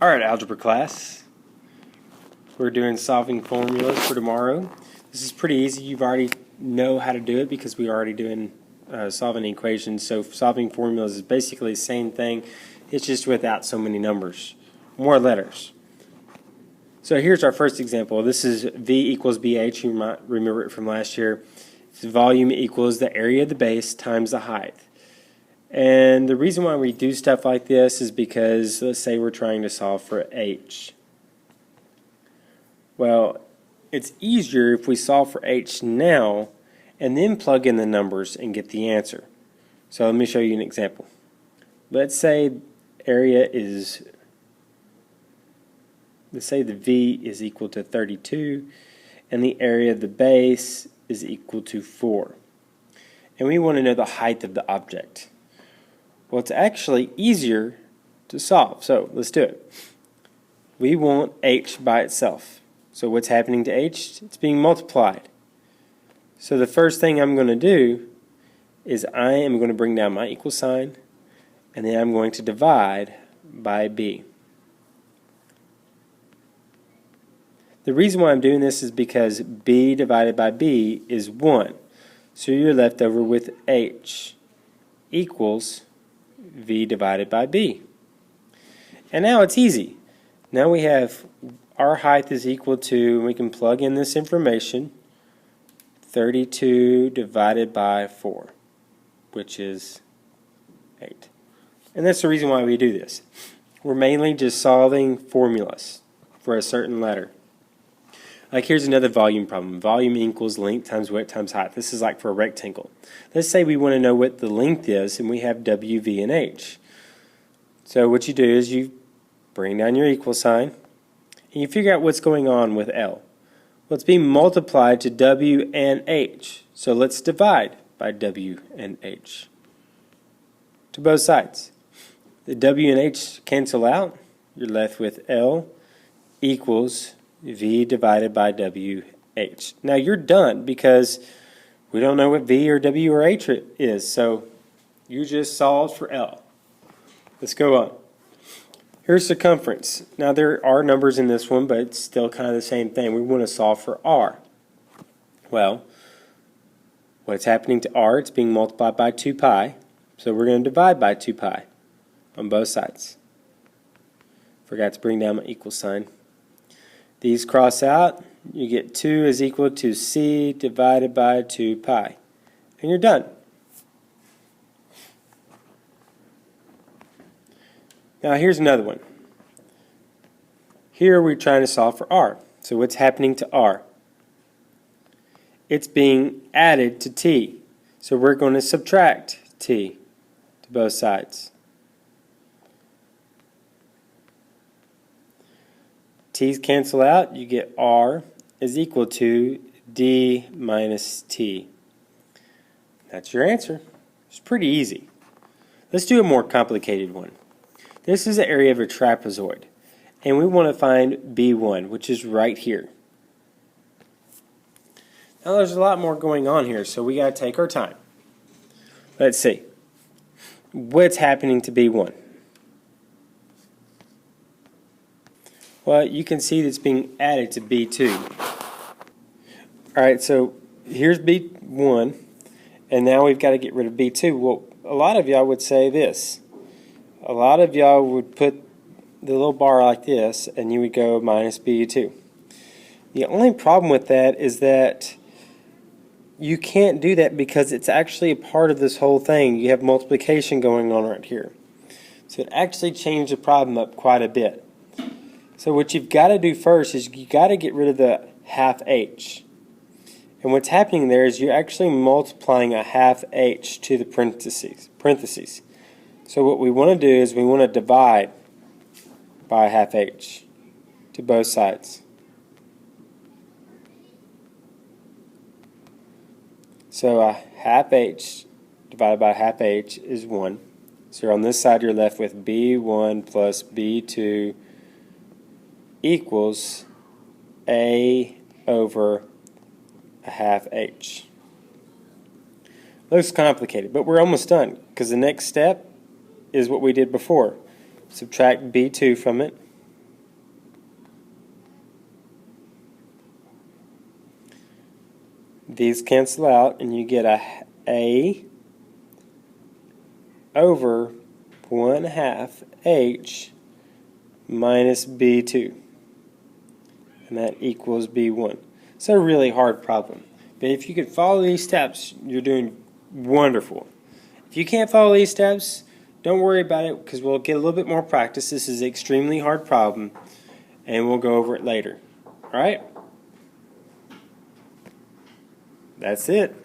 Alright, algebra class. We're doing solving formulas for tomorrow. This is pretty easy. You've already know how to do it because we're already doing solving equations. So solving formulas is basically the same thing. It's just without so many numbers. More letters. So here's our first example. This is V equals BH. You might remember it from last year. It's volume equals the area of the base times the height. And the reason why we do stuff like this is because, let's say we're trying to solve for H. Well, it's easier if we solve for H now and then plug in the numbers and get the answer. So let me show you an example. Let's say area is, let's say the V is equal to 32 and the area of the base is equal to 4. And we want to know the height of the object. Well, it's actually easier to solve, so let's do it. We want H by itself. So what's happening to H? It's being multiplied. So the first thing I'm going to do is I am going to bring down my equal sign, and then I'm going to divide by B. The reason why I'm doing this is because B divided by B is 1. So you're left over with H equals V divided by B. And now it's easy. Now we have our height is equal to, we can plug in this information, 32 divided by 4, which is 8. And that's the reason why we do this. We're mainly just solving formulas for a certain letter. Like here's another volume problem. Volume equals length times width times height. This is like for a rectangle. Let's say we want to know what the length is and we have W, V, and H. So what you do is you bring down your equal sign and you figure out what's going on with L. Well, it's being multiplied to W and H. So let's divide by W and H to both sides. The W and H cancel out. You're left with L equals V divided by WH. Now you're done because we don't know what V or W or H is, so you just solved for L. Let's go on. Here's circumference. Now there are numbers in this one, but it's still kind of the same thing. We want to solve for R. Well, what's happening to R? It's being multiplied by 2 pi, so we're going to divide by 2 pi on both sides. Forgot to bring down my equal sign. These cross out, you get 2 is equal to C divided by 2 pi. And you're done. Now here's another one. Here we're trying to solve for R. So what's happening to R? It's being added to T. So we're going to subtract T to both sides. T's cancel out, you get R is equal to D minus T. That's your answer. It's pretty easy. Let's do a more complicated one. This is the area of a trapezoid, and we want to find B1, which is right here. Now there's a lot more going on here, so we got to take our time. Let's see. What's happening to B1? Well, you can see that's being added to B2. Alright, so here's B1, and now we've got to get rid of B2. Well, a lot of y'all would say this. A lot of y'all would put the little bar like this, and you would go minus B2. The only problem with that is that you can't do that because it's actually a part of this whole thing. You have multiplication going on right here. So it actually changed the problem up quite a bit. So what you've got to do first is you got to get rid of the half h. And what's happening there is you're actually multiplying a half h to the parentheses. So what we want to do is we want to divide by half h to both sides. So a half h divided by half h is 1. So on this side you're left with b1 plus b2 equals a over a half h. Looks complicated, but we're almost done because the next step is what we did before. Subtract b2 from it, These cancel out, and you get a over 1/2 h minus b2. And that equals b1. It's a really hard problem. But if you could follow these steps, you're doing wonderful. If you can't follow these steps, don't worry about it because we'll get a little bit more practice. This is an extremely hard problem, and we'll go over it later. All right? That's it.